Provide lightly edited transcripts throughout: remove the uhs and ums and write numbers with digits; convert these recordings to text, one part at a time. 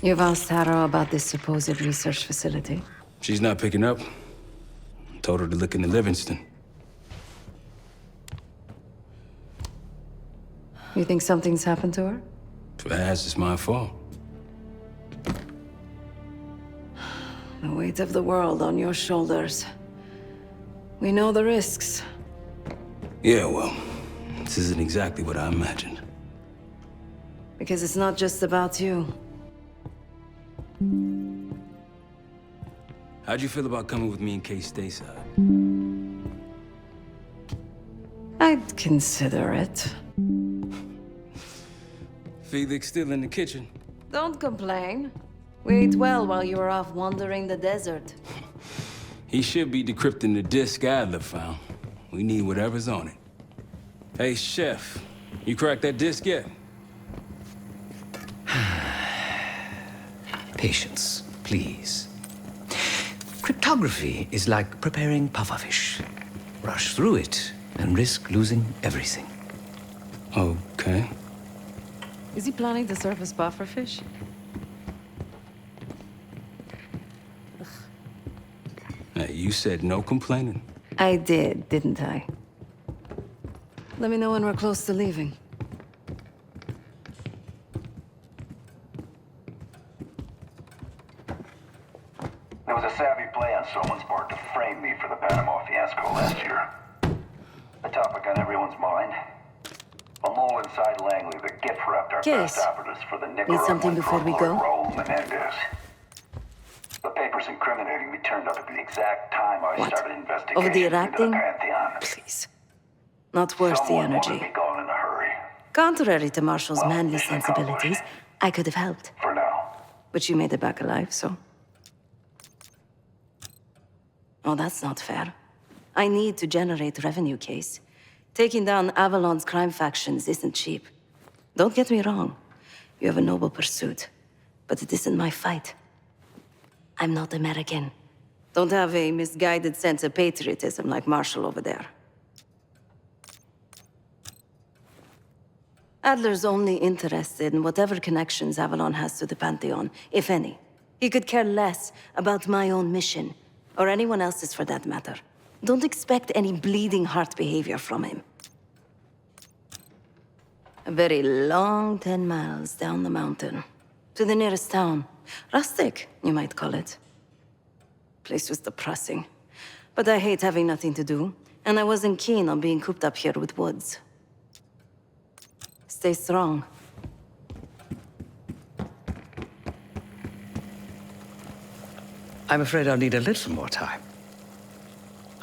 You've asked Harrow about this supposed research facility? She's not picking up. Told her to look into Livingston. You think something's happened to her? If it has, it's my fault. The weight of the world on your shoulders. We know the risks. Yeah, well, this isn't exactly what I imagined. Because it's not just about you. How'd you feel about coming with me in case stateside? I'd consider it. Felix still in the kitchen. Don't complain. We ate well while you were off wandering the desert. He should be decrypting the disk Adler found. We need whatever's on it. Hey, Chef, you cracked that disk yet? Patience, please. Cryptography is like preparing pufferfish. Rush through it and risk losing everything. Okay. Is he planning to serve us pufferfish? Hey, you said no complaining. I did, didn't I? Let me know when we're close to leaving. There was a savvy play on someone's part to frame me for the Panama fiasco last year. The topic on everyone's mind. A mole inside Langley that gift-wrapped our Case. best operatives for the Need Nicaraguan something before we drug lord go? Raul Menendez. The papers incriminating me turned up at the exact time I What? started investigating Over the into the enacting? Pantheon. Please. Not worth the Someone wanted energy. me gone in a hurry. Contrary to Marshall's Well, manly mission sensibilities, I could have helped. For now. But you made it back alive, so... Oh, that's not fair. I need to generate revenue, Case. Taking down Avalon's crime factions isn't cheap. Don't get me wrong. You have a noble pursuit. But it isn't my fight. I'm not American. Don't have a misguided sense of patriotism like Marshall over there. Adler's only interested in whatever connections Avalon has to the Pantheon, if any. He could care less about my own mission, or anyone else's for that matter. Don't expect any bleeding heart behavior from him. A very long 10 miles down the mountain, to the nearest town. Rustic, you might call it. Place was depressing, but I hate having nothing to do, and I wasn't keen on being cooped up here with Woods. Stay strong. I'm afraid I'll need a little more time.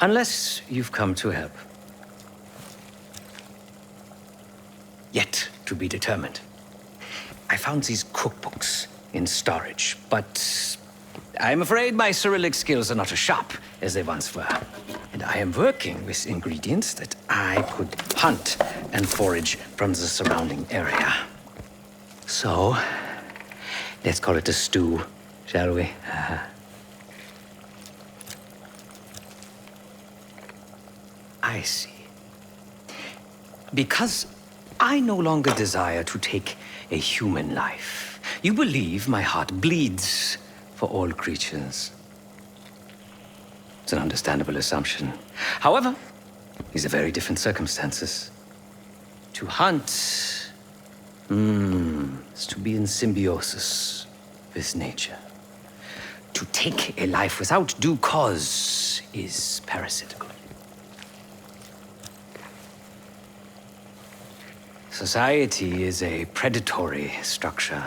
Unless you've come to help. Yet to be determined. I found these cookbooks in storage, but I'm afraid my Cyrillic skills are not as sharp as they once were. And I am working with ingredients that I could hunt and forage from the surrounding area. So, let's call it a stew, shall we? I see. Because I no longer desire to take a human life, you believe my heart bleeds for all creatures. It's an understandable assumption. However, these are very different circumstances. To hunt, is to be in symbiosis with nature. To take a life without due cause is parasitical. Society is a predatory structure.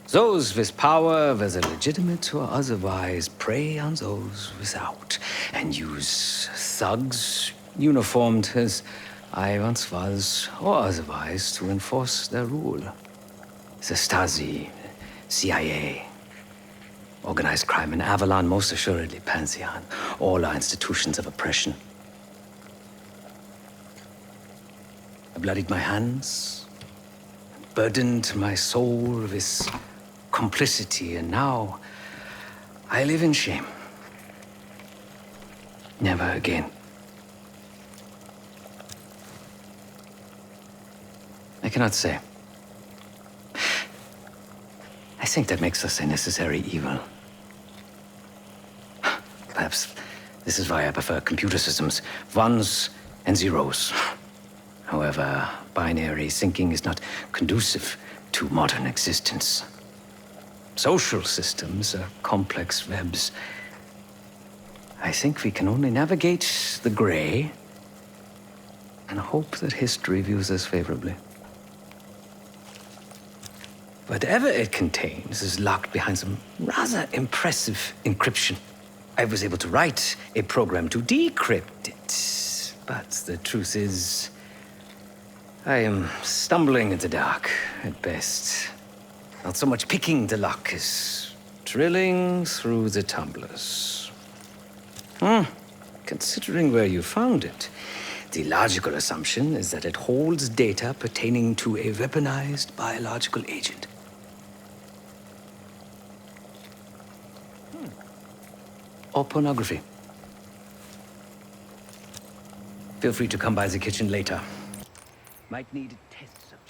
Those with power, whether legitimate or otherwise, prey on those without, and use thugs, uniformed as I once was, or otherwise, to enforce their rule. The Stasi, CIA, organized crime in Avalon, most assuredly Pantheon, all are institutions of oppression. I bloodied my hands, burdened my soul with complicity, and now I live in shame. Never again. I cannot say. I think that makes us a necessary evil. Perhaps this is why I prefer computer systems. Ones and zeros. However, binary thinking is not conducive to modern existence. Social systems are complex webs. I think we can only navigate the gray and hope that history views us favorably. Whatever it contains is locked behind some rather impressive encryption. I was able to write a program to decrypt it, but the truth is, I am stumbling in the dark at best. Not so much picking the lock as drilling through the tumblers. Considering where you found it, the logical assumption is that it holds data pertaining to a weaponized biological agent. Or pornography. Feel free to come by the kitchen later. Might need a test subject.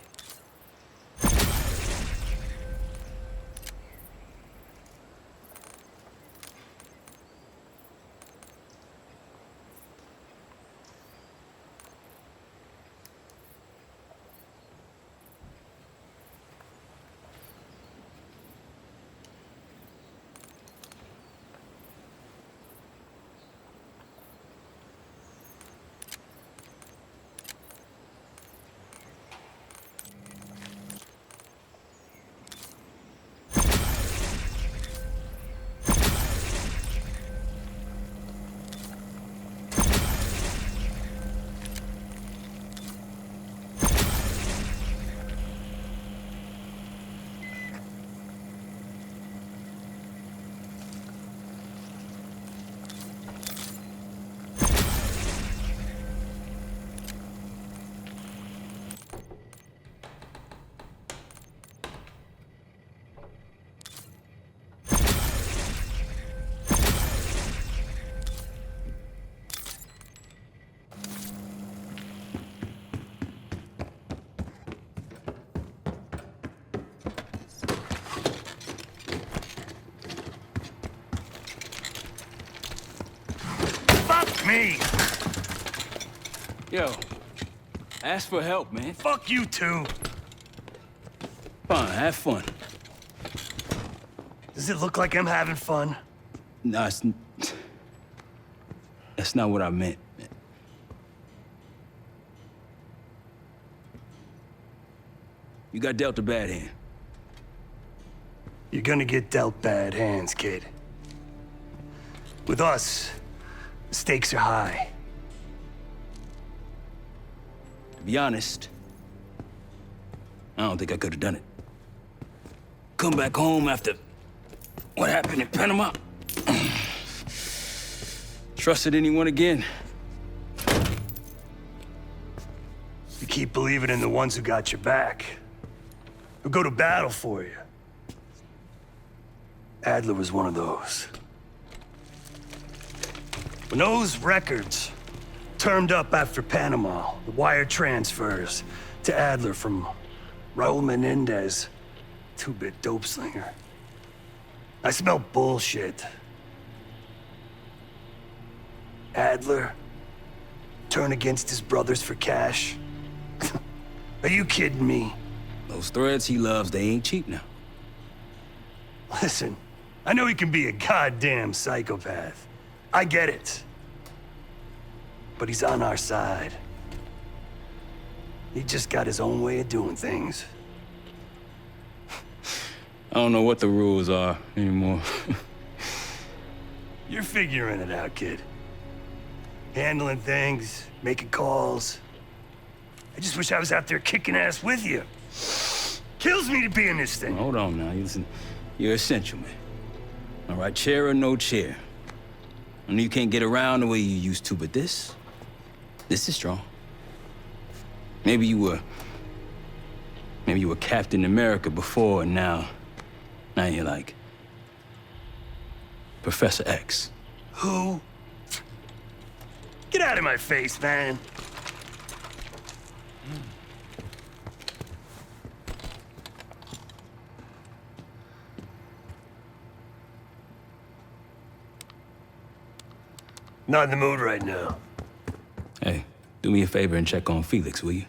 Me! Yo, ask for help, man. Fuck you too! Fine, have fun. Does it look like I'm having fun? Nah, that's not what I meant, man. You got dealt a bad hand. You're gonna get dealt bad hands, kid. With us, the stakes are high. To be honest, I don't think I could have done it. Come back home after what happened in Panama. Trusted anyone again? You keep believing in the ones who got your back, who go to battle for you. Adler was one of those. When those records turned up after Panama, the wire transfers to Adler from Raul Menendez, two-bit dope slinger, I smelled bullshit. Adler turn against his brothers for cash? Are you kidding me? Those threads he loves, they ain't cheap now. Listen, I know he can be a goddamn psychopath. I get it. But he's on our side. He just got his own way of doing things. I don't know what the rules are anymore. You're figuring it out, kid. Handling things, making calls. I just wish I was out there kicking ass with you. Kills me to be in this thing. Hold on now, listen. You're essential, man. All right, chair or no chair. I know you can't get around the way you used to, but this is strong. Maybe you were Captain America before, and now you're like Professor X. Who? Get out of my face, man. Not in the mood right now. Hey, do me a favor and check on Felix, will you?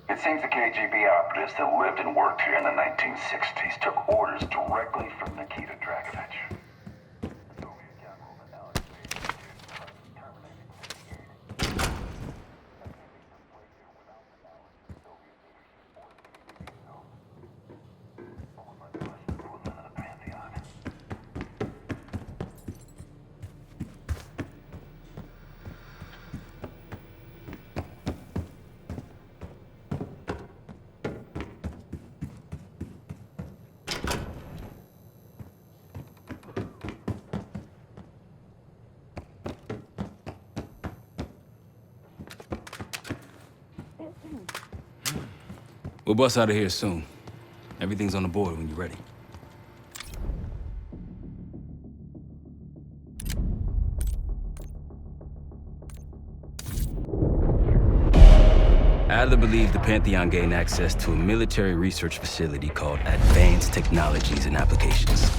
It seems the KGB operatives that lived and worked here in the 1960s took orders directly from Nikita Dragovich. The Soviet general that now invaded terminated since the 80s. That maybe took place here without the knowledge of Soviet leadership or the KGB, though. Almost like the Russian equivalent of the Pantheon. We'll bust out of here soon. Everything's on the board when you're ready. Adler believed the Pantheon gained access to a military research facility called Advanced Technologies and Applications.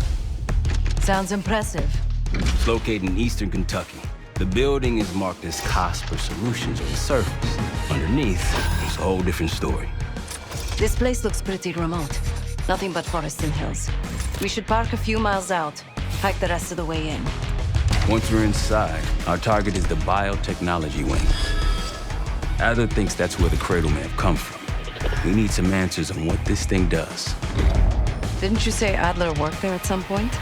Sounds impressive. It's located in eastern Kentucky. The building is marked as Cosper Solutions on the surface. Underneath, it's a whole different story. This place looks pretty remote. Nothing but forests and hills. We should park a few miles out, hike the rest of the way in. Once we're inside, our target is the biotechnology wing. Adler thinks that's where the cradle may have come from. We need some answers on what this thing does. Didn't you say Adler worked there at some point?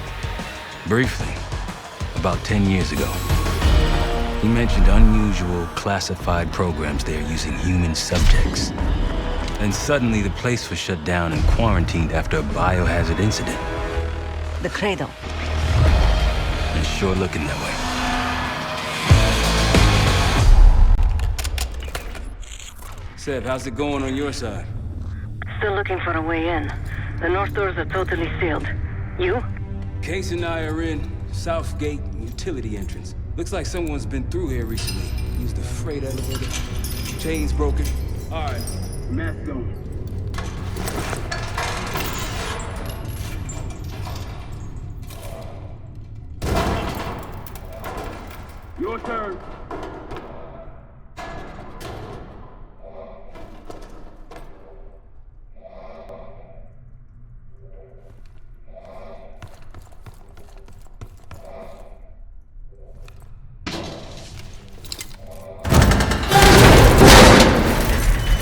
Briefly, about 10 years ago. He mentioned unusual, classified programs there using human subjects. And suddenly the place was shut down and quarantined after a biohazard incident. The cradle. It's sure looking that way. Seb, how's it going on your side? Still looking for a way in. The north doors are totally sealed. You? Case and I are in South Gate utility entrance. Looks like someone's been through here recently. Used the freight elevator. Chains broken. All right, mask on.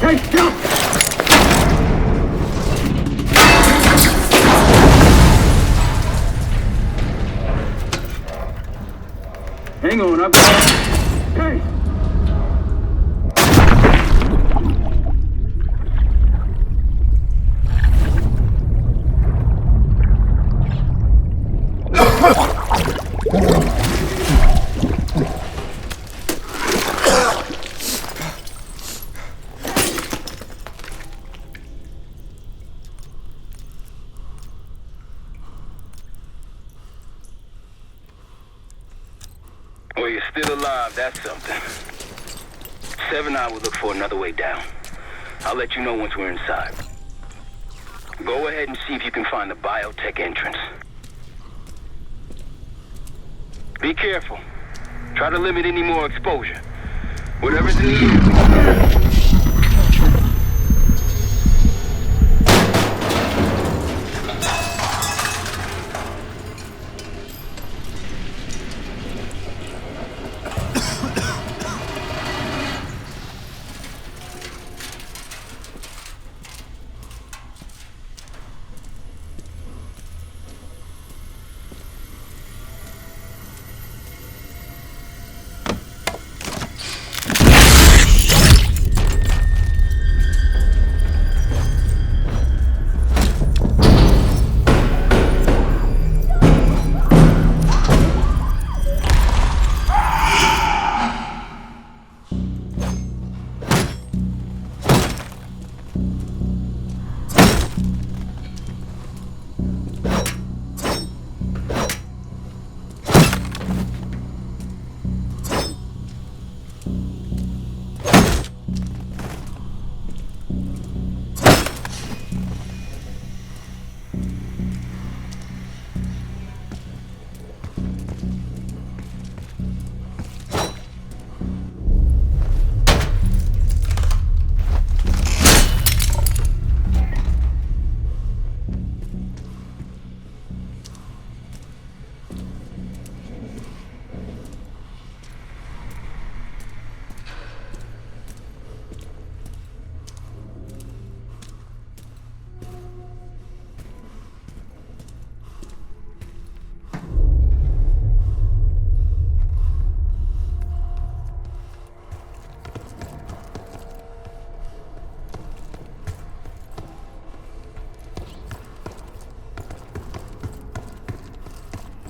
Hey, stop! Hang on, I've got... Hey! Well, you're still alive, that's something. 7 I will look for another way down. I'll let you know once we're inside. Go ahead and see if you can find the biotech entrance. Be careful. Try to limit any more exposure. Whatever's in the air.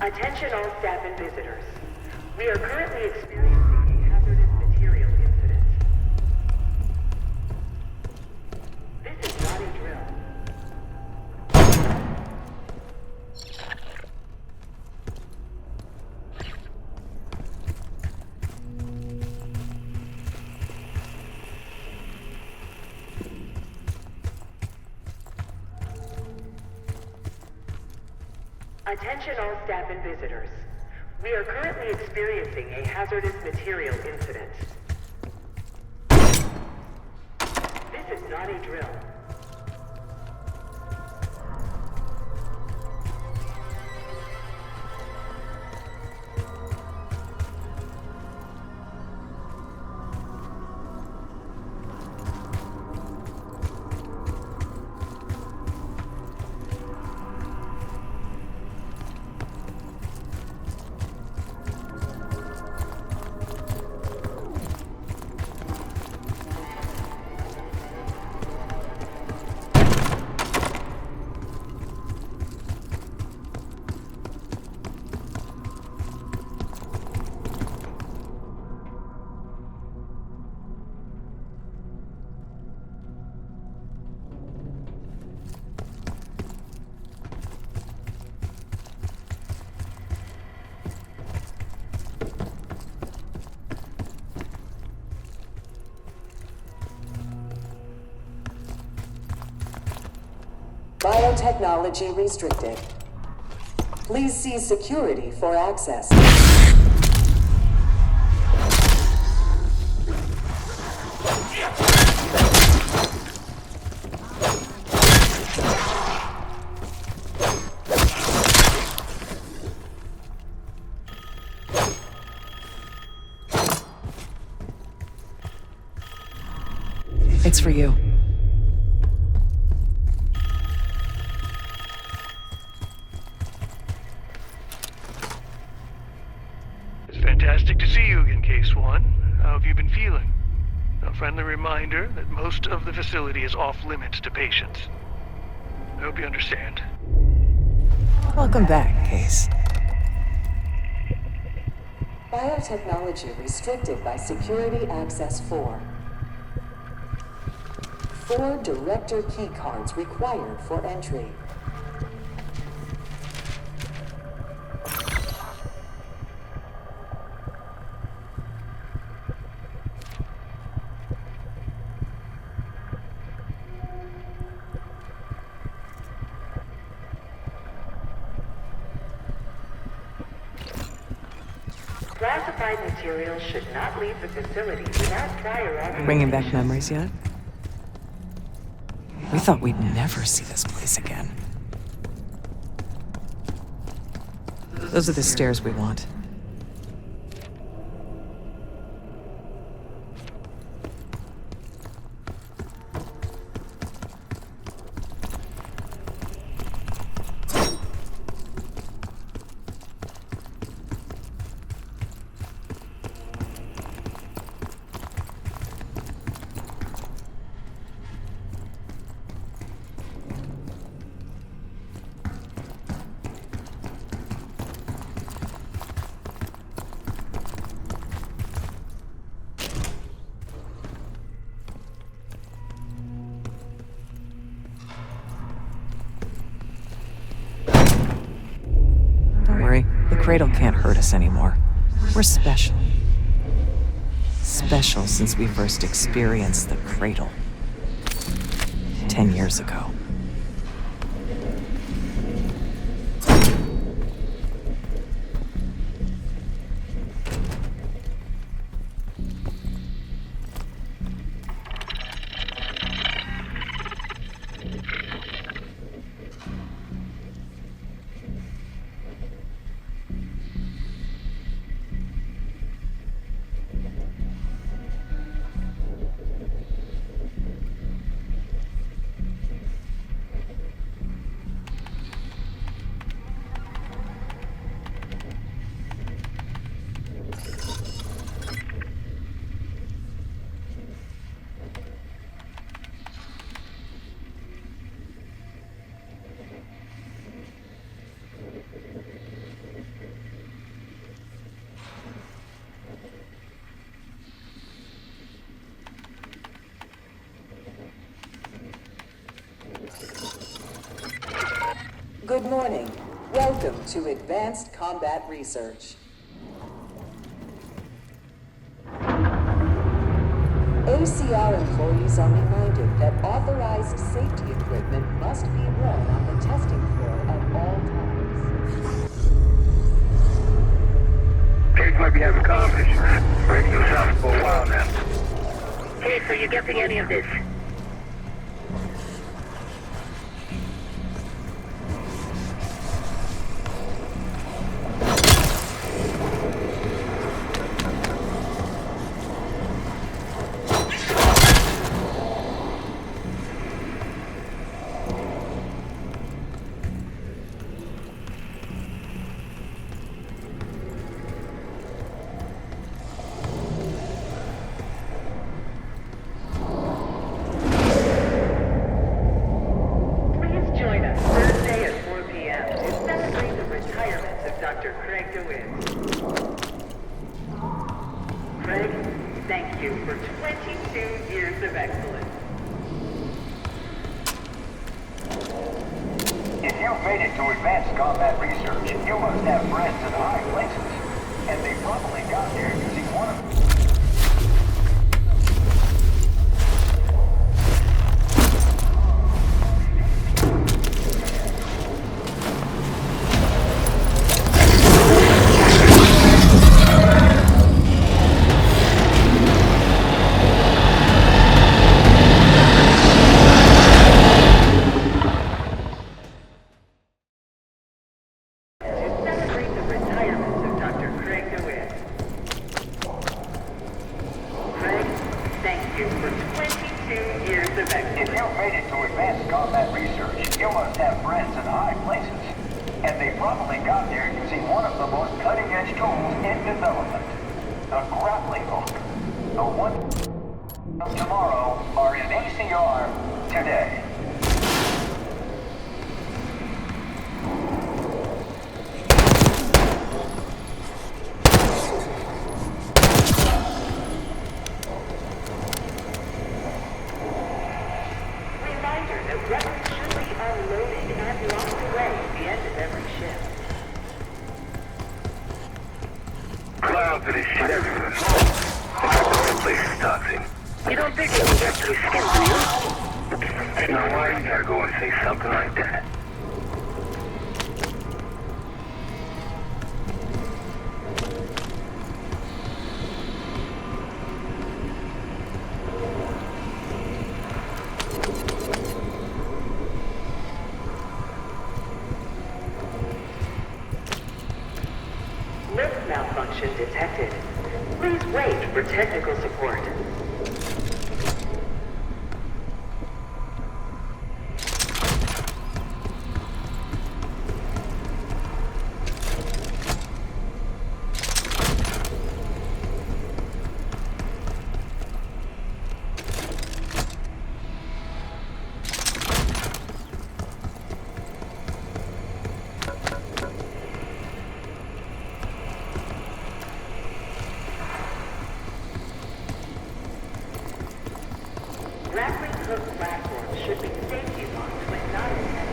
Attention all staff and visitors. We are currently experiencing a hazardous material incident. This is not a drill. Attention all staff and visitors. We are currently experiencing a hazardous material incident. This is not a drill. Biotechnology restricted. Please see security for access. It's for you. It's fantastic to see you again, Case One. How have you been feeling? A friendly reminder that most of the facility is off limits to patients. I hope you understand. Welcome back, Case. Biotechnology restricted by Security Access 4. 4 director keycards required for entry. Classified materials should not leave the facility without prior authorization. Bringing back memories yet? We thought we'd never see this place again. Those are the stairs we want. The Cradle can't hurt us anymore. We're special. Special since we first experienced the Cradle. 10 years ago. Good morning. Welcome to Advanced Combat Research. ACR employees are reminded that authorized safety equipment must be worn on the testing floor at all times. Case might be having comm issues. Radio sounds for a while now. Case, are you getting any of this? Thank you for 22 2 years of If excellence. you've made it to advanced combat research, you must have friends in high places. And they probably got there using one of the most cutting-edge tools in development. The grappling hook. The one of tomorrow are in ACR today. Reminder that weapons should be unloaded and locked away at the end of every shift. Cloud for this shit everywhere. In fact, the whole place is toxic. You don't think it can get through skin, do you? You know why you gotta go and say something like that? Lift malfunction detected. Please wait for technical support. Grappling hook platforms should be safety locked when not attempted.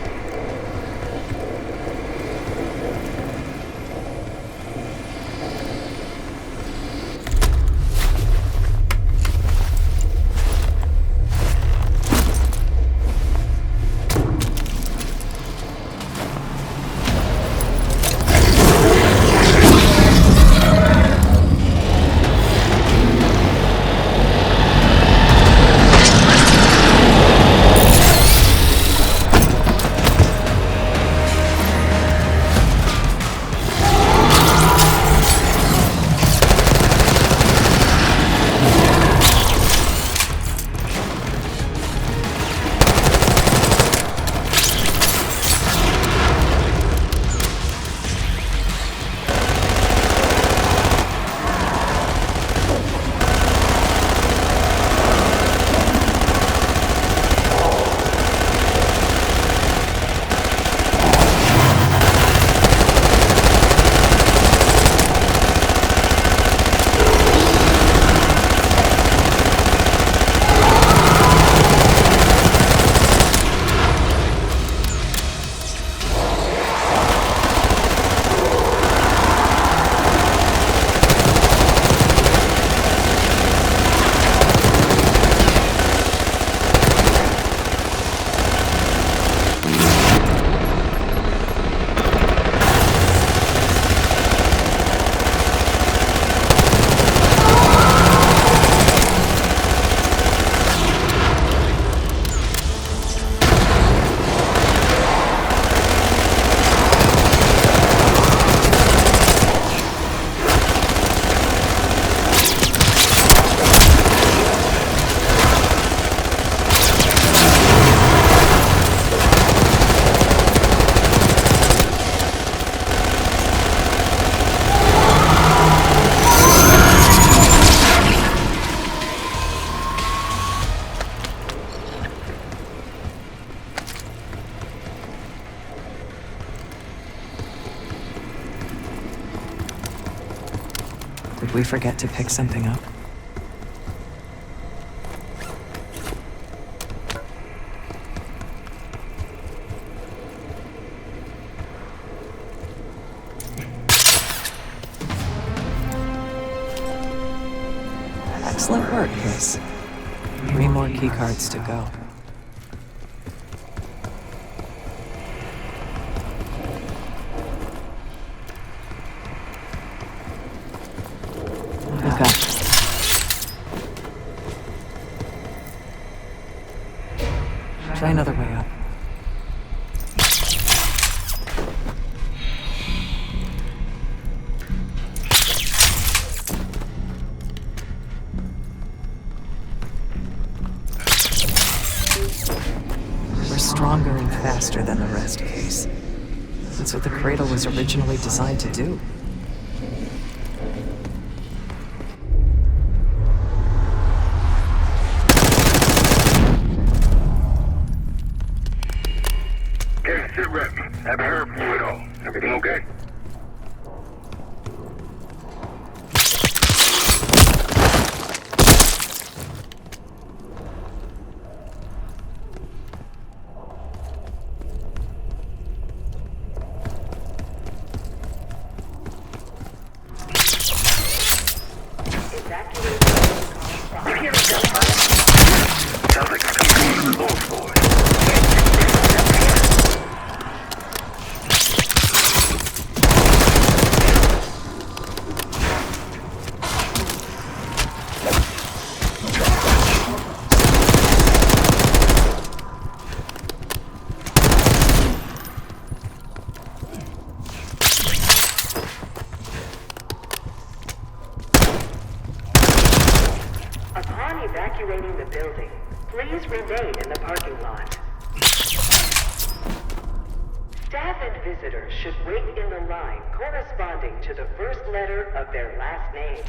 Did we forget to pick something up? Excellent work, Chris. 3 more keycards to go. Okay. Try another way up. stronger and faster than the rest, Case. That's what the cradle was originally designed to do. Okay, sit rep. Haven't heard from you at all. Everything okay? Sounds like it's coming from the lower floor. Upon evacuating the building, please remain in the parking lot. Staff and visitors should wait in the line corresponding to the first letter of their last name.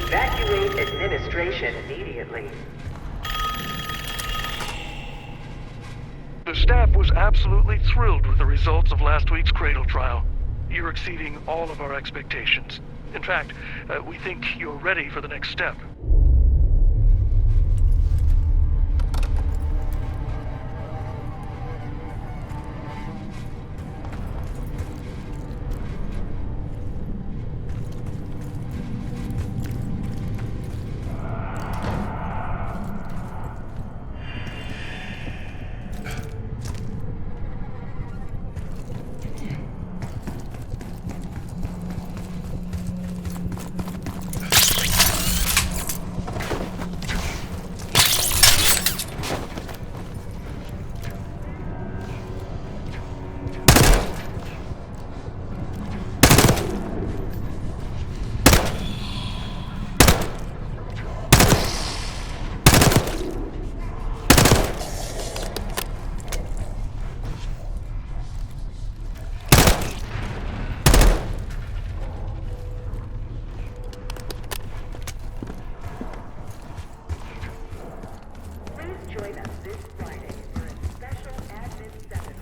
Evacuate administration immediately. The staff was absolutely thrilled with the results of last week's Cradle trial. You're exceeding all of our expectations. In fact, we think you're ready for the next step. Join us this Friday for a special admin seminar.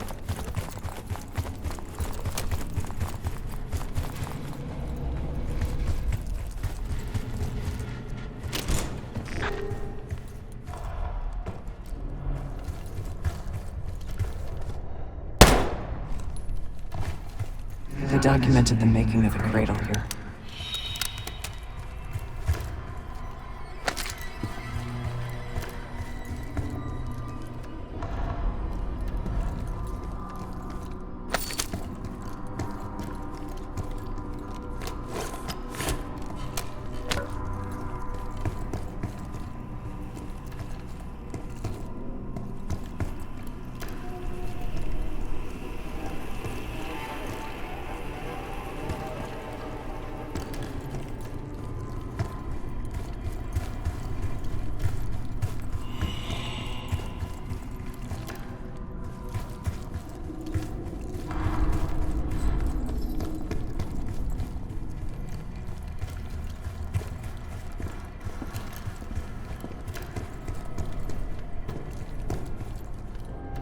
They documented the making of the cradle here.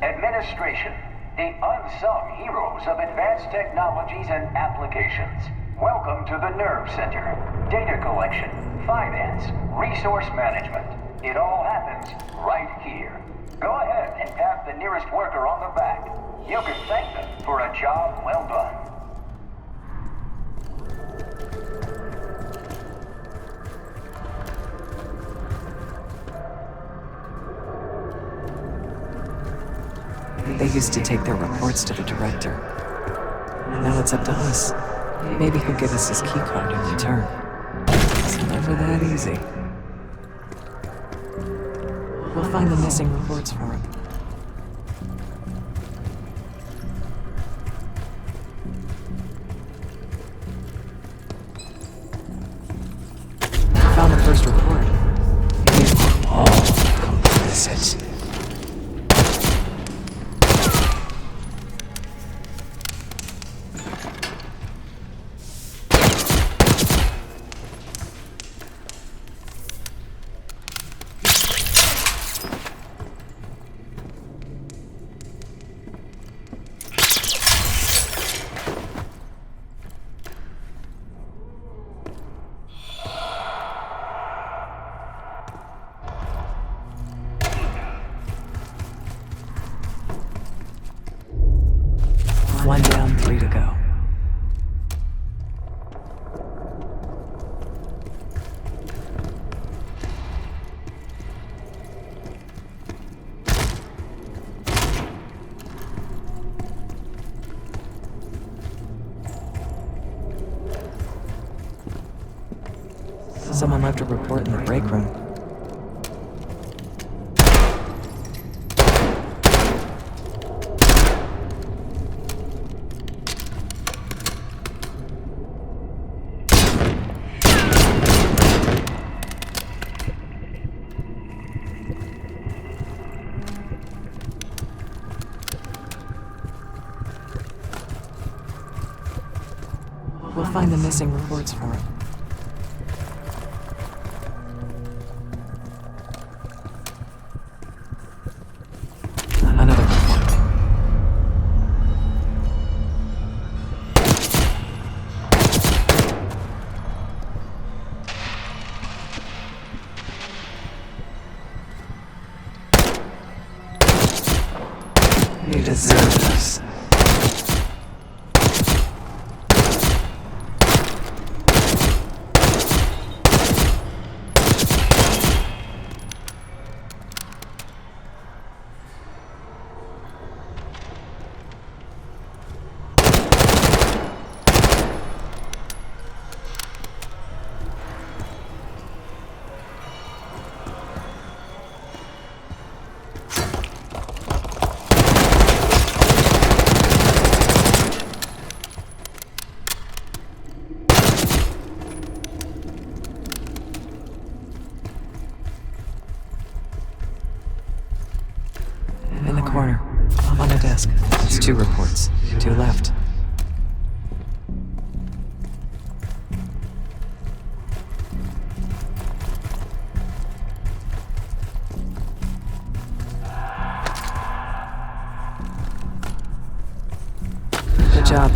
Administration, the unsung heroes of advanced technologies and applications. Welcome to the Nerve Center. Data collection, finance, resource management. It all happens right here. Go ahead and tap the nearest worker on the back. You can thank them for a job well done. used to take their reports to the director. Now it's up to us. Maybe he'll give us his keycard in return. It's never that easy. We'll find the missing reports for him. Found the first report. We were all complicit. One down, 3 to go. Someone left a report in the break room. We'll find the missing reports for him. Another report. You deserve this. In the corner, on a desk. There's 2 reports. 2 left. Good job.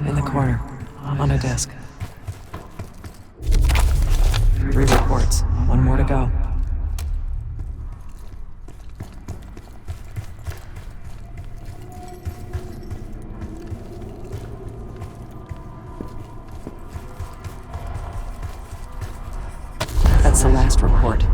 In the corner, on a desk. 3 reports. 1 more to go. That's the last report.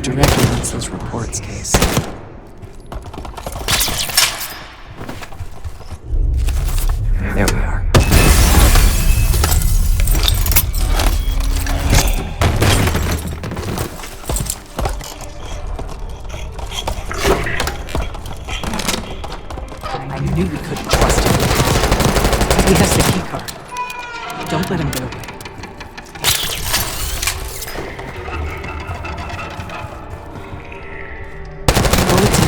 director wants those reports, Case. There we are. I knew we couldn't trust him. He has the keycard. Don't let him get away. Oh, it's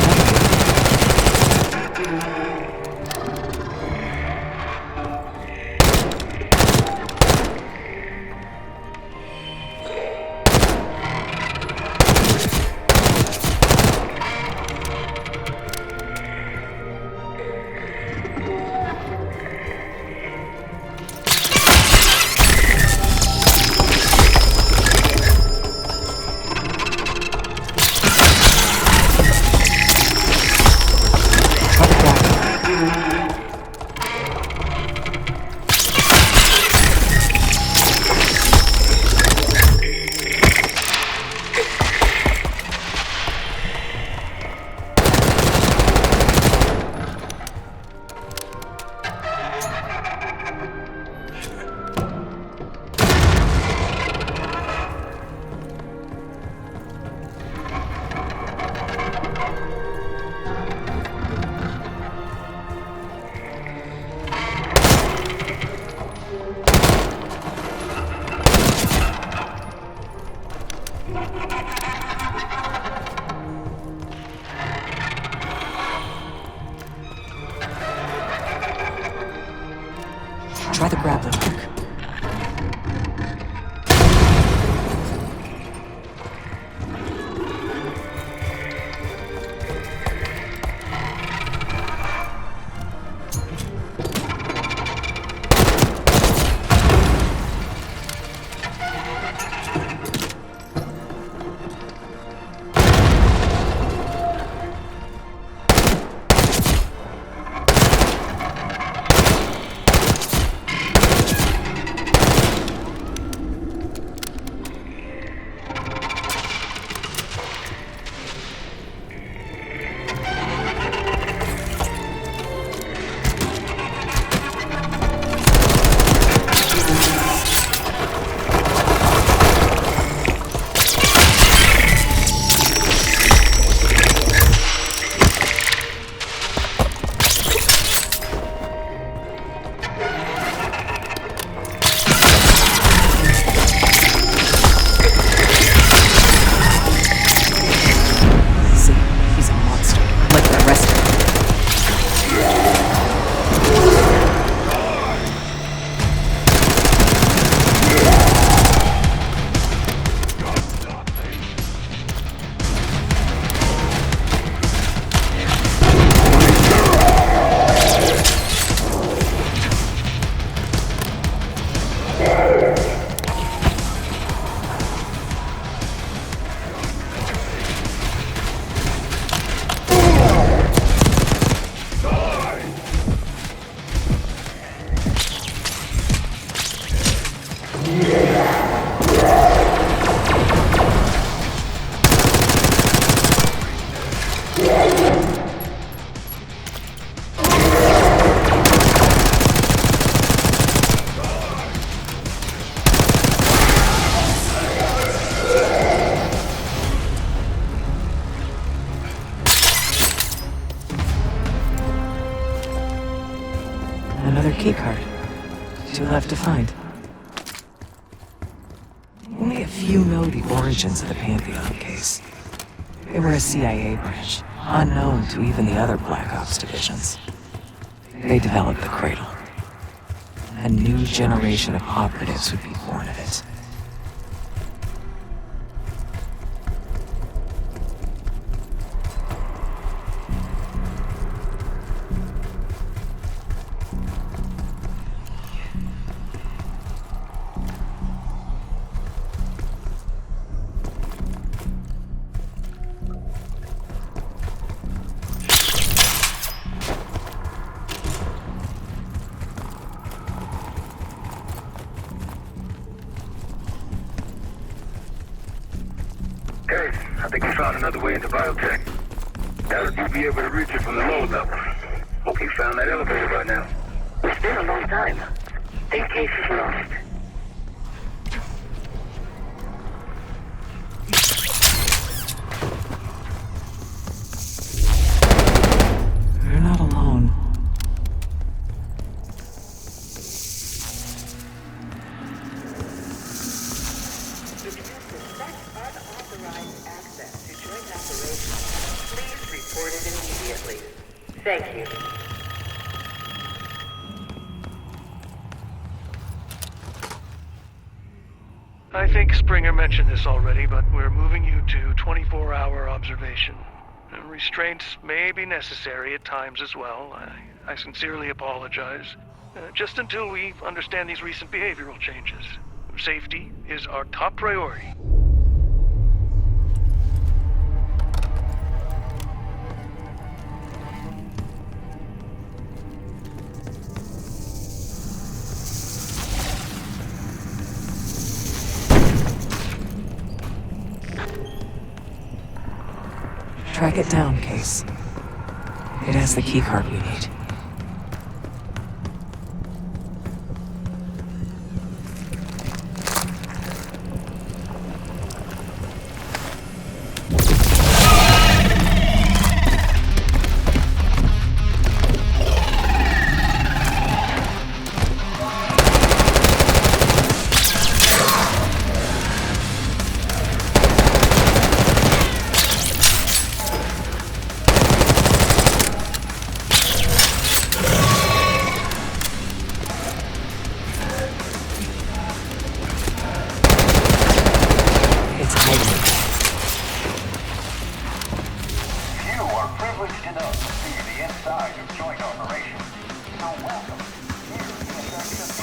Try the grappling hook. Another keycard. 2 left to find. Only a few know the origins of the Pantheon case. They were a CIA branch, unknown to even the other Black Ops divisions. They developed the Cradle. A new generation of operatives would be born of it. Hey, I think we found another way into biotech. That'll you be able to reach it from the lower level. Hope you found that elevator by now. It's been a long time. Think case is lost. You're not alone. If you suspect unauthorized access to joint operations, please report it immediately. Thank you. I think Springer mentioned this already, but we're moving you to 24-hour observation. Restraints may be necessary at times as well. I sincerely apologize. Just until we understand these recent behavioral changes. Safety is our top priority. Track it down, Case. It has the keycard we need. You are privileged enough to see the inside of joint operations. So welcome. Here is the section of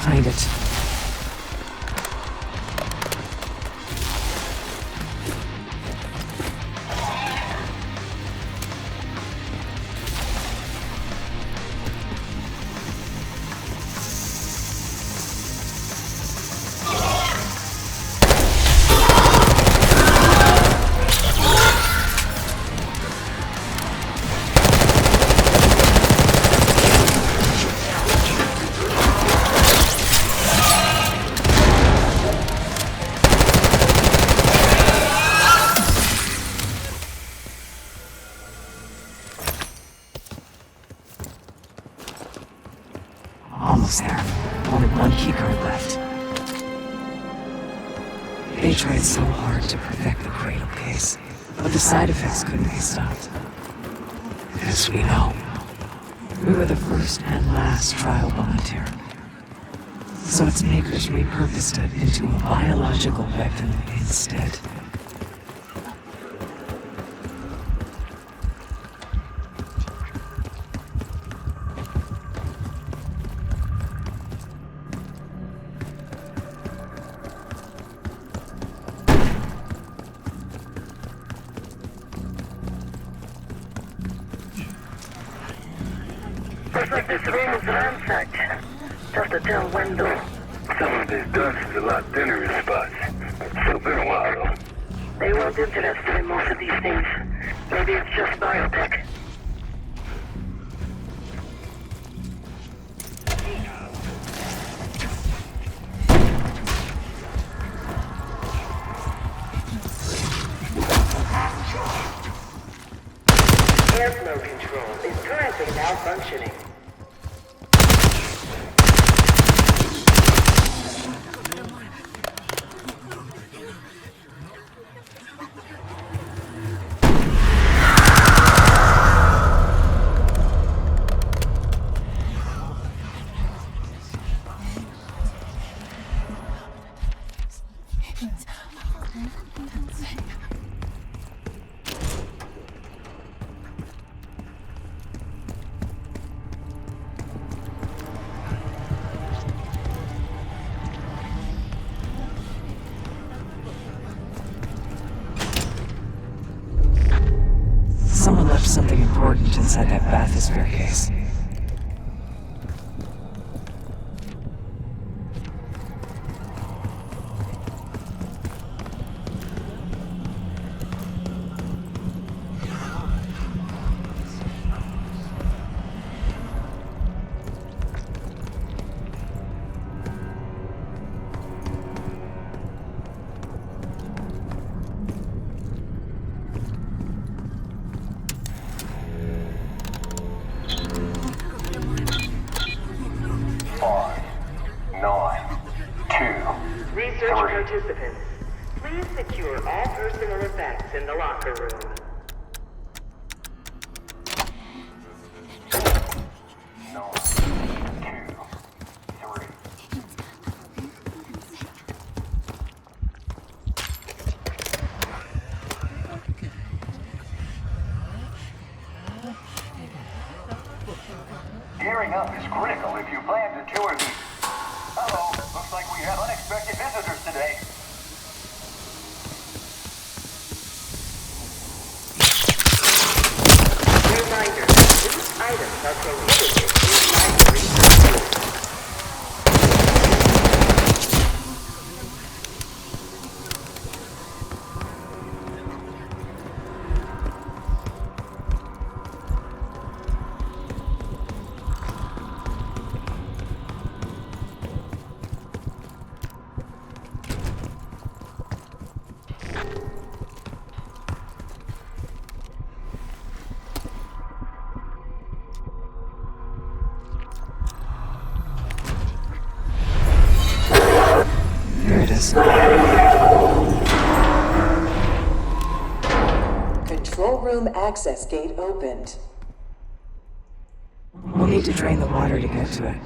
Find it. Almost there. Only one keycard left. They tried so hard to perfect the Cradle case, but the side effects couldn't be stopped. As we know, we were the first and last trial volunteer. So its makers repurposed it into a biological weapon instead. Looks like this room is ransacked. Just a tail window. Some of this dust is a lot thinner in spots. Still been a while, though. They weren't interested in most of these things. Maybe it's just biotech. Airflow control is currently malfunctioning. Someone left something important inside that bathysphere case. Research participants, please secure all personal effects in the locker room. Gearing up is critical if you plan to tour these. Hello, looks like we have unexpected visitors today. Reminder, these items are prohibited inside the research room. Here it is. Control room access gate opened. We'll need to drain the water to get to it.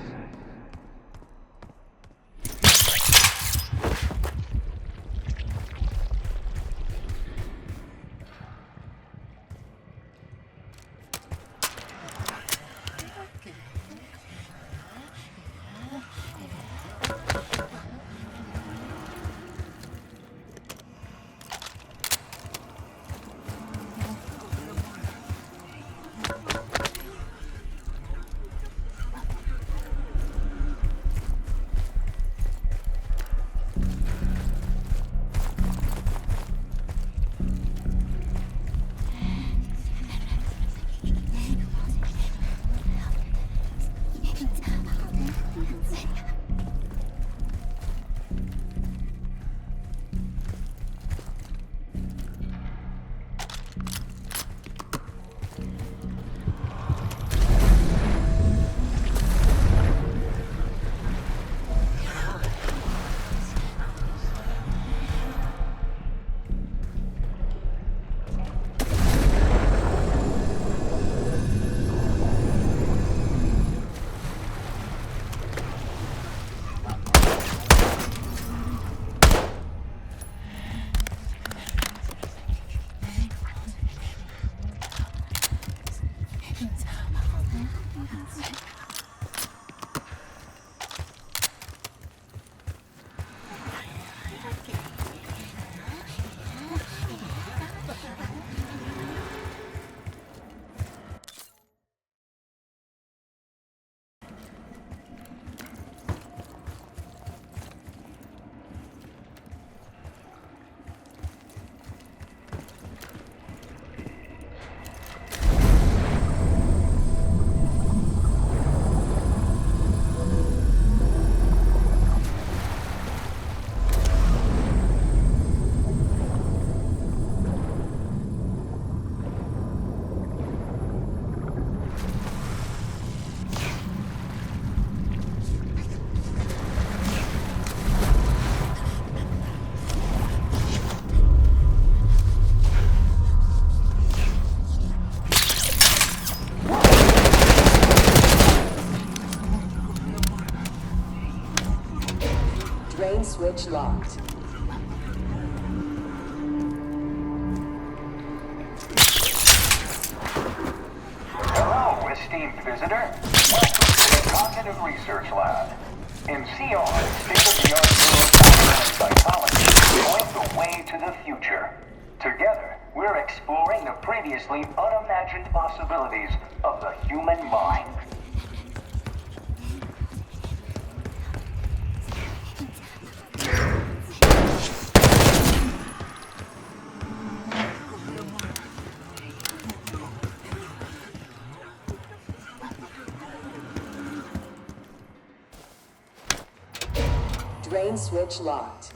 Drain switch locked. Hello, esteemed visitor. Welcome to the Cognitive Research Lab. In CR, state-of-the-art neuroscience and psychology point the way to the future. Together, we're exploring the previously unimagined possibilities of the human mind. Drain switch locked.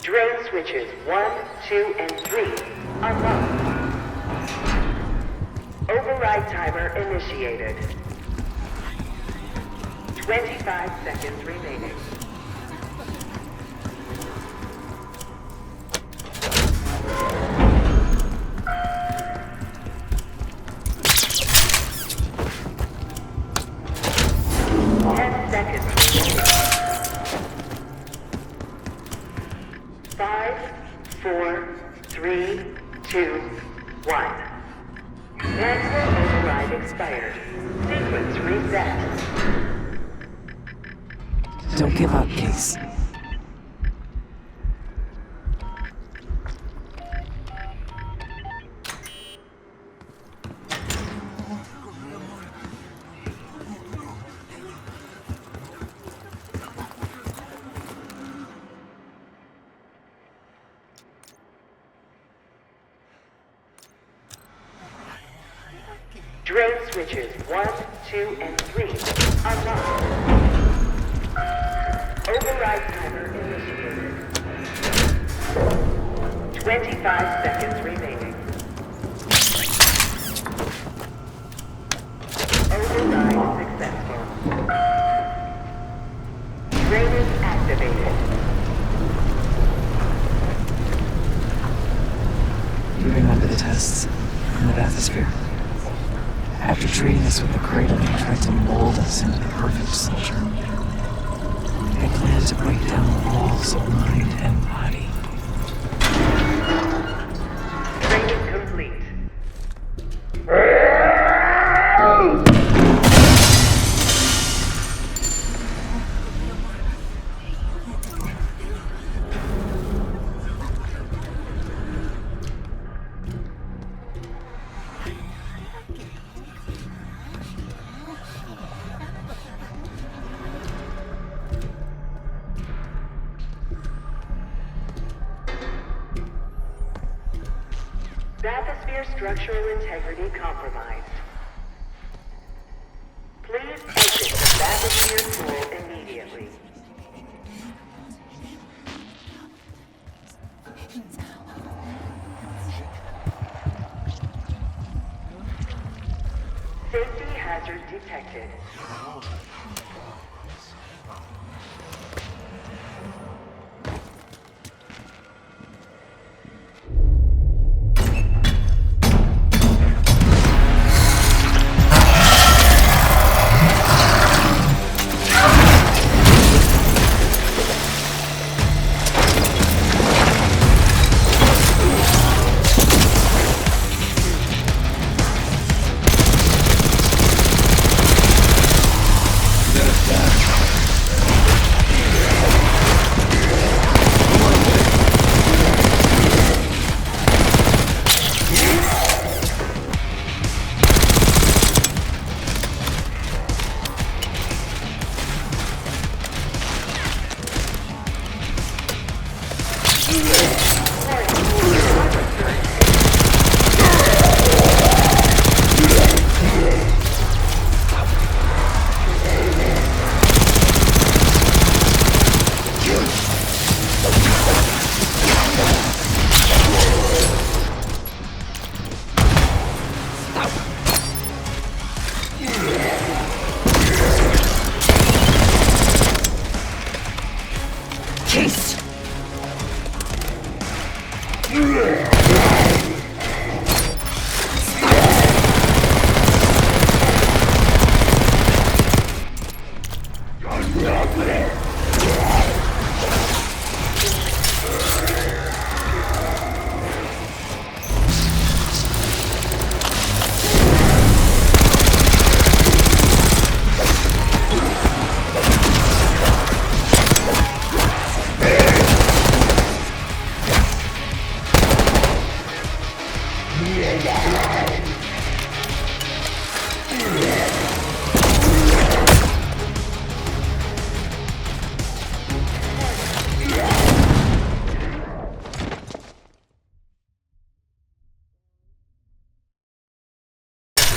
Drain switches 1, 2, and 3 unlocked. Override timer initiated. 25 seconds remaining. Don't give up, Case. Drain switches 1, 2, and 3 unlocked. Override timer initiated. 25 seconds remaining. Override successful. Drainage activated. Moving on to the tests in the bathysphere. After treating us with the cradle, they tried to mold us into the perfect soldier. They planned to break down the walls of mind and body. Training complete. Bathysphere structural integrity compromised. Please exit the bathysphere pool immediately. Safety hazard detected.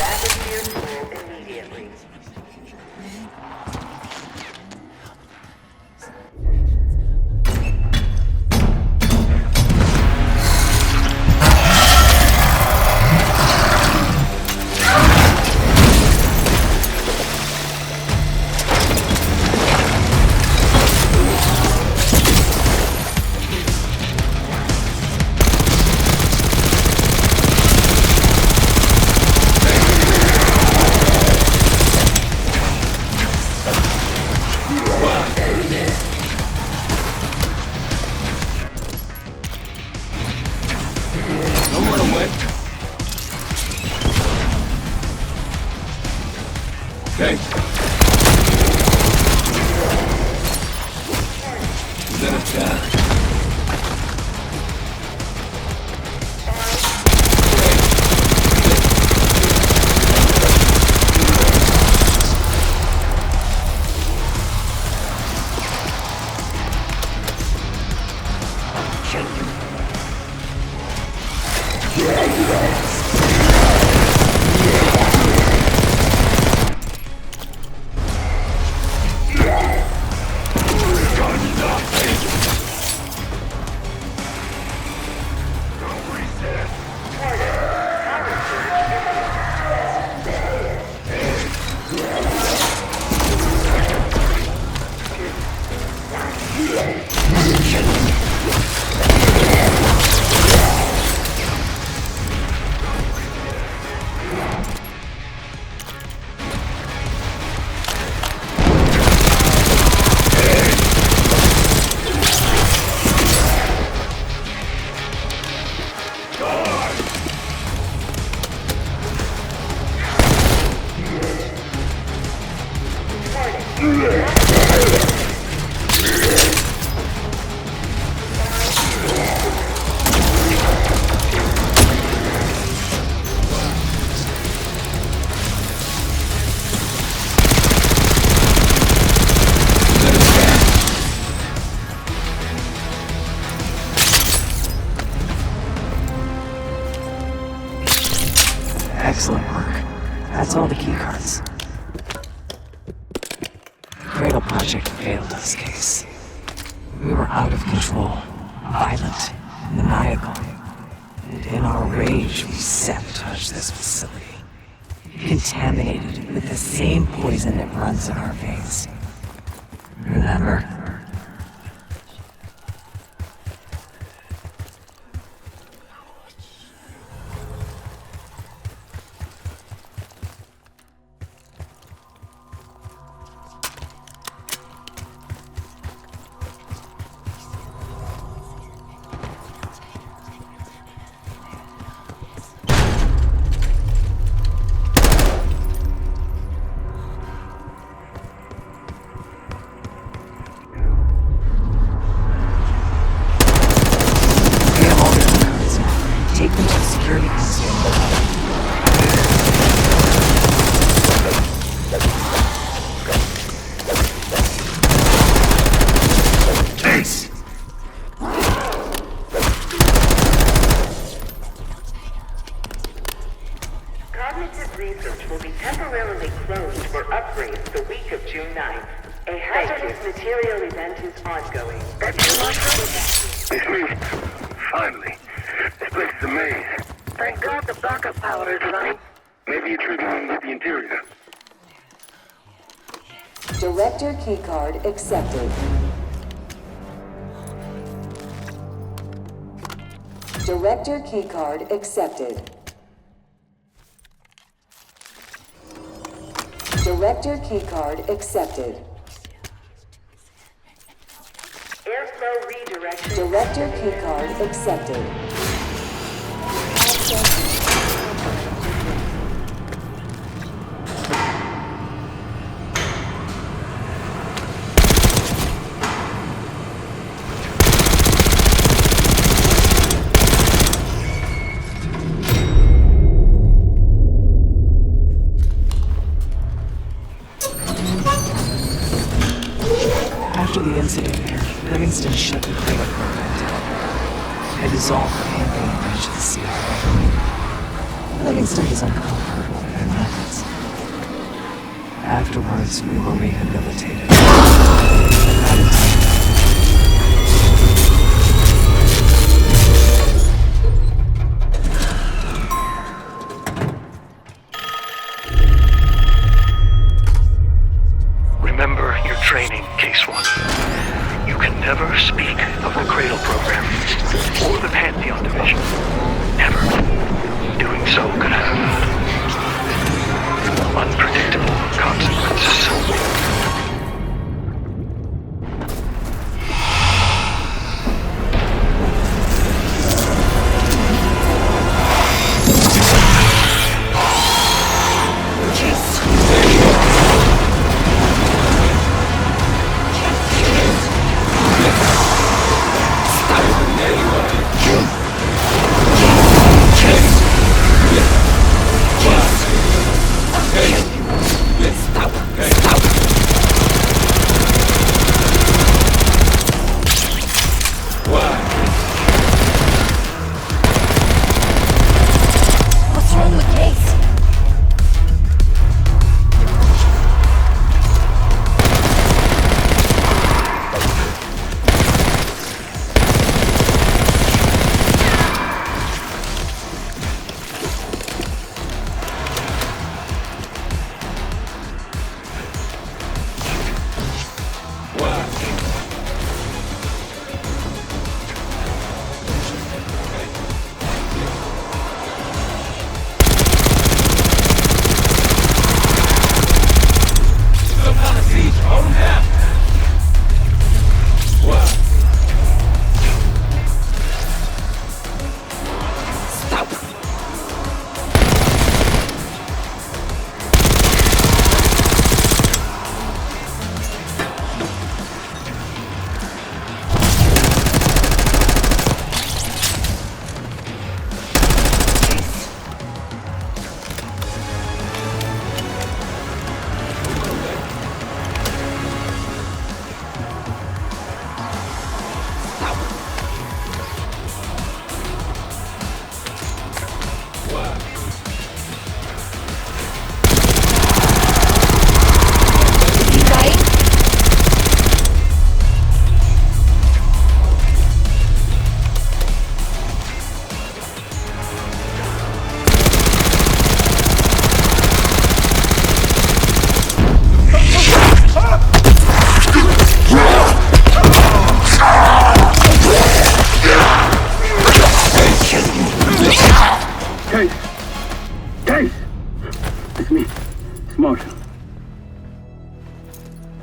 Atmosphere full immediately. Okay. Let us down. Excellent work. That's all the keycards. The Cradle Project failed in this case. We were out of control, violent, maniacal. And in our rage, we sabotaged this facility. Contaminated it with the same poison that runs in our veins. Remember? Take them to the security console. Case! Cognitive research will be temporarily closed for upgrades the week of June 9th. A hazardous material event is ongoing. Finally. This place is a maze. Thank God the backup power is running. Maybe you're triggering with the interior. Director keycard accepted. Director keycard accepted. Director keycard accepted. Airflow redirection. Director keycard accepted. Pantheon bridge to the sea. Living studies uncovered their methods. Afterwards, we were rehabilitated. Remember your training, Case 1. You can never speak of the Cradle Program or the Pantheon Division. Never. Doing so could have unpredictable consequences.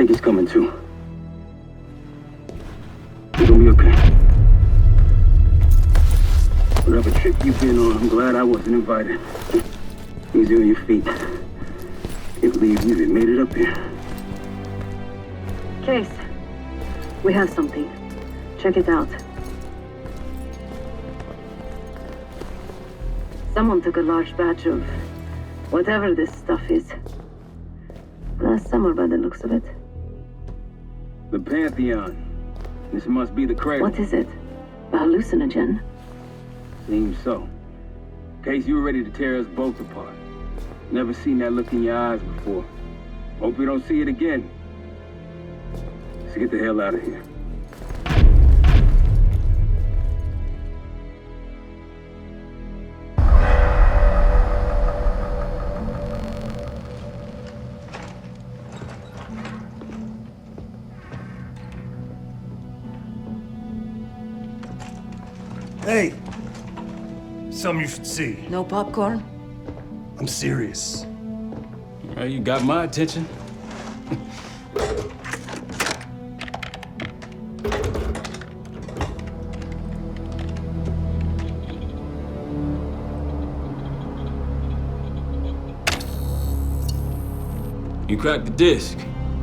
think he's coming too. You're gonna be okay. Whatever trip you've been on, I'm glad I wasn't invited. Easy on your feet. Can't believe you even made it up here. Case, we have something. Check it out. Someone took a large batch of whatever this stuff is. Last summer, by the looks of it. The Pantheon. This must be the cradle. What is it? A hallucinogen? Seems so. In case you were ready to tear us both apart. Never seen that look in your eyes before. Hope we don't see it again. Let's get the hell out of here. Hey, something you should see. No popcorn? I'm serious. Well, you got my attention. You cracked the disc.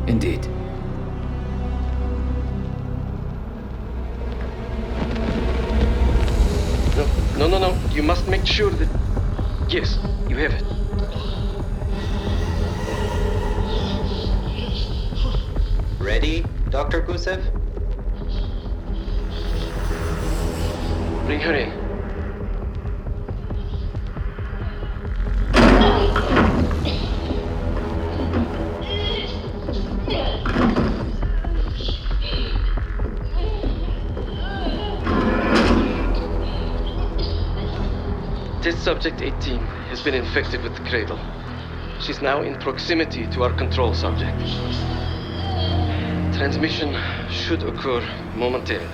Indeed. No. You must make sure that... Yes, you have it. Ready, Dr. Gusev? Bring her in. Test subject 18 has been infected with the cradle. She's now in proximity to our control subject. Transmission should occur momentarily.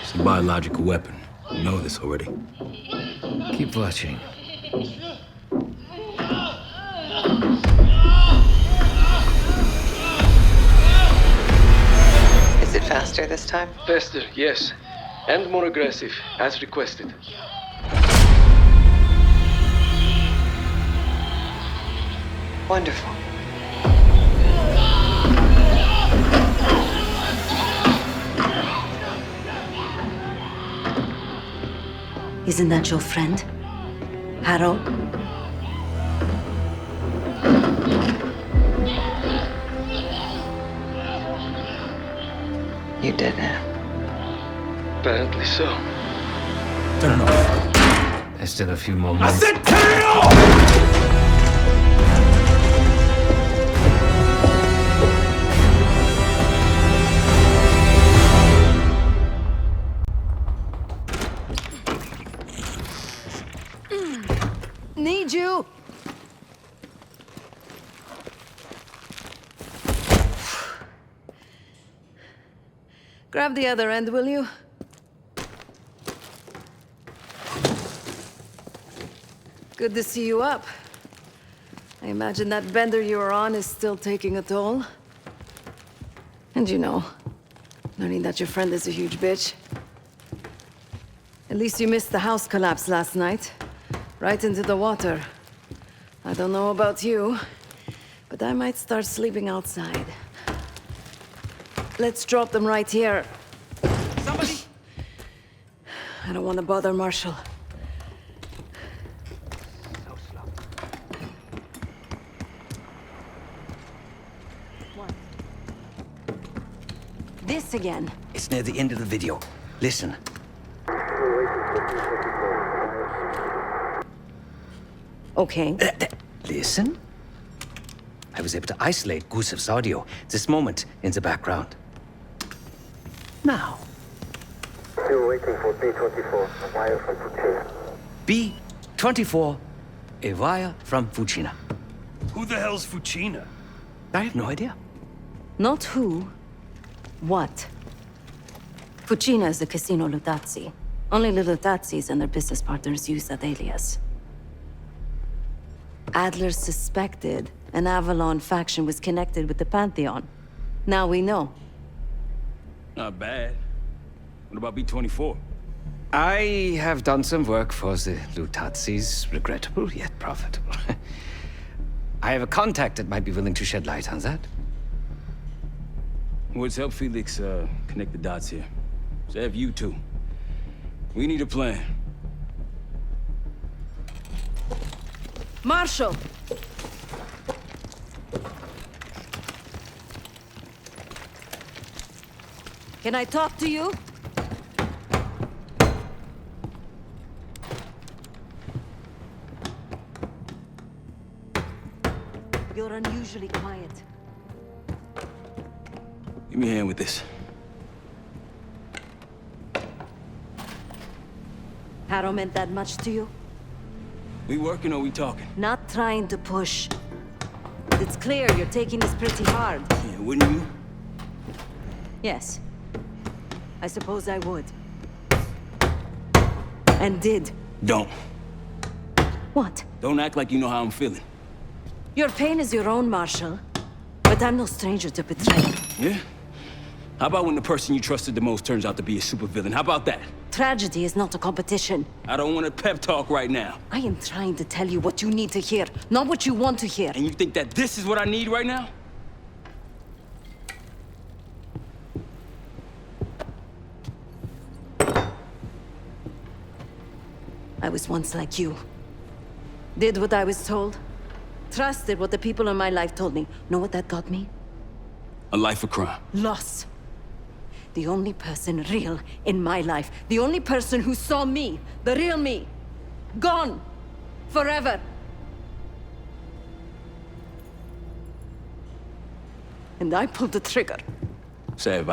It's a biological weapon. You know this already. Keep watching. Is it faster this time? Faster, yes. And more aggressive, as requested. Wonderful. Isn't that your friend? Harrow? You did it. Apparently so. Turn it off. There's still a few more moments. I said turn it off! Need you! Grab the other end, will you? Good to see you up. I imagine that bender you were on is still taking a toll. And you know, learning that your friend is a huge bitch. At least you missed the house collapse last night. Right into the water. I don't know about you, but I might start sleeping outside. Let's drop them right here. Somebody! I don't want to bother Marshall. What? This again. It's near the end of the video. Listen. Okay. Listen. I was able to isolate Gusev's audio this moment in the background. Now. Still waiting for B-24, a wire from Fucina. B-24, a wire from Fucina. Who the hell's Fucina? I have no idea. Not who. What? Fucina is the Casino Lutazzi. Only the Lutazzis and their business partners use that alias. Adler suspected an Avalon faction was connected with the Pantheon. Now we know. Not bad. What about B-24? I have done some work for the Lutazzis, regrettable yet profitable. I have a contact that might be willing to shed light on that. Let's help Felix connect the dots here. So have you two. We need a plan. Marshall! Can I talk to you? You're unusually quiet. Give me a hand with this. Harrow meant that much to you? We working or we talking? Not trying to push. It's clear you're taking this pretty hard. Yeah, wouldn't you? Yes. I suppose I would. And did. Don't. What? Don't act like you know how I'm feeling. Your pain is your own, Marshall. But I'm no stranger to betrayal. Yeah? How about when the person you trusted the most turns out to be a supervillain? How about that? Tragedy is not a competition. I don't want a pep talk right now. I am trying to tell you what you need to hear, not what you want to hear. And you think that this is what I need right now? I was once like you. Did what I was told. Trusted what the people in my life told me. Know what that got me? A life of crime. Loss. The only person real in my life. The only person who saw me. The real me. Gone. Forever. and I pulled the trigger. Say,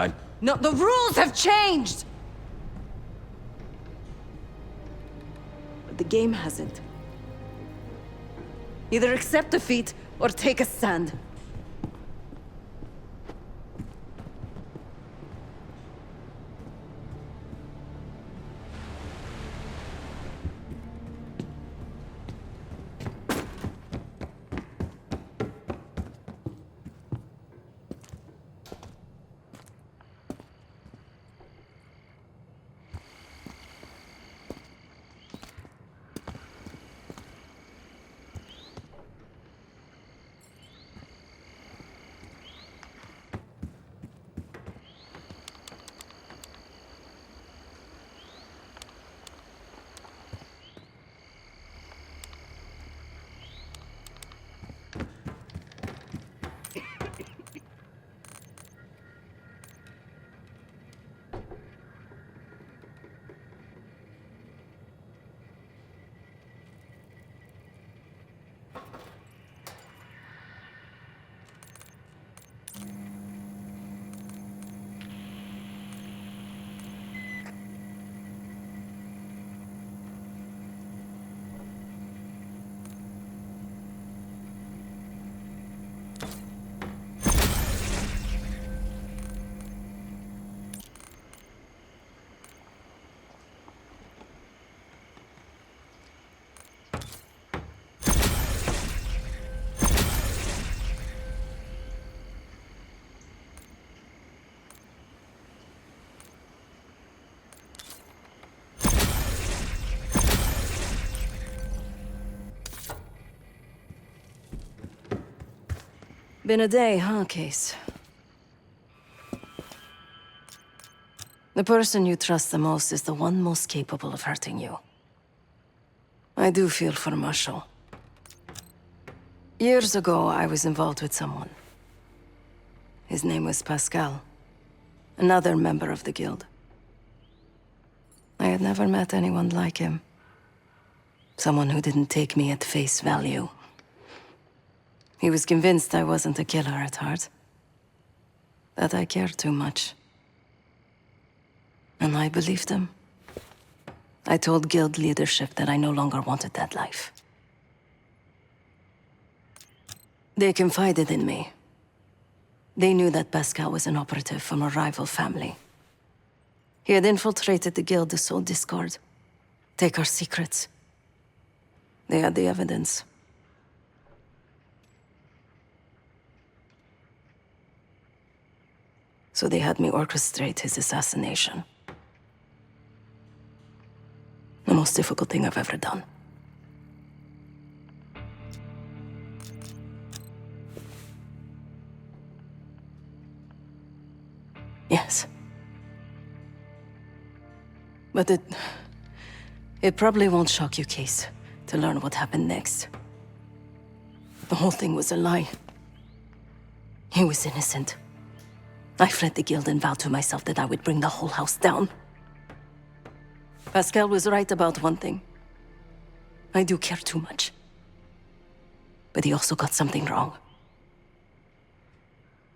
No, the rules have changed! But the game hasn't. Either accept defeat or take a stand. Been a day, huh, Case? The person you trust the most is the one most capable of hurting you. I do feel for Marshall. Years ago, I was involved with someone. His name was Pascal, another member of the guild. I had never met anyone like him. Someone who didn't take me at face value. He was convinced I wasn't a killer at heart. That I cared too much. And I believed him. I told guild leadership that I no longer wanted that life. They confided in me. They knew that Pascal was an operative from a rival family. He had infiltrated the guild to sow discord, take our secrets. They had the evidence. So they had me orchestrate his assassination. The most difficult thing I've ever done. Yes. But it probably won't shock you, Case, to learn what happened next. The whole thing was a lie. He was innocent. I fled the guild and vowed to myself that I would bring the whole house down. Pascal was right about one thing. I do care too much. But he also got something wrong.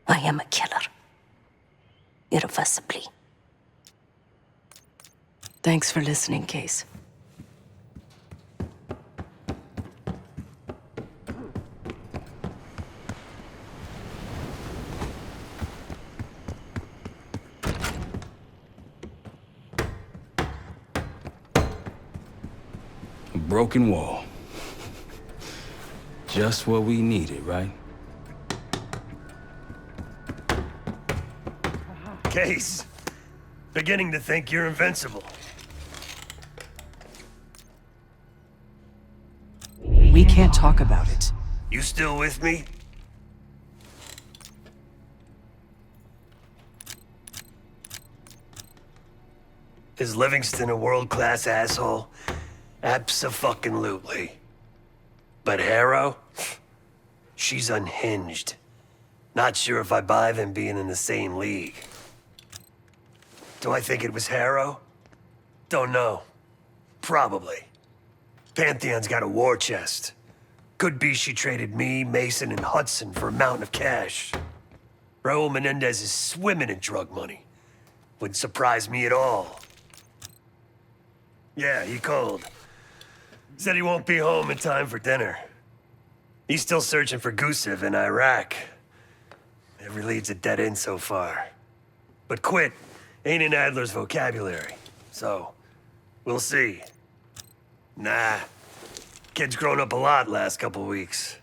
I am a killer. Irreversibly. Thanks for listening, Case. A broken wall. Just what we needed, right? Case, beginning to think you're invincible. We can't talk about it. You still with me? Is Livingston a world-class asshole? Abso-fucking-lutely. But Harrow? She's unhinged. Not sure if I buy them being in the same league. Do I think it was Harrow? Don't know. Probably. Pantheon's got a war chest. Could be she traded me, Mason, and Hudson for a mountain of cash. Raul Menendez is swimming in drug money. Wouldn't surprise me at all. Yeah, he called. Said he won't be home in time for dinner. He's still searching for Gusev in Iraq. Every lead's a dead end so far. But quit ain't in Adler's vocabulary, so we'll see. Nah, kid's grown up a lot last couple weeks.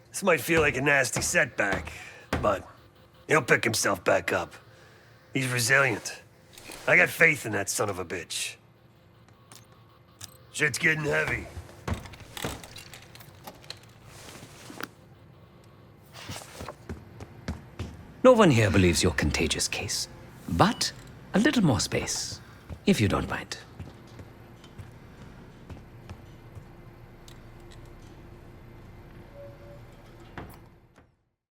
This might feel like a nasty setback, but he'll pick himself back up. He's resilient. I got faith in that son of a bitch. Shit's getting heavy. No one here believes your contagious case, but a little more space, if you don't mind.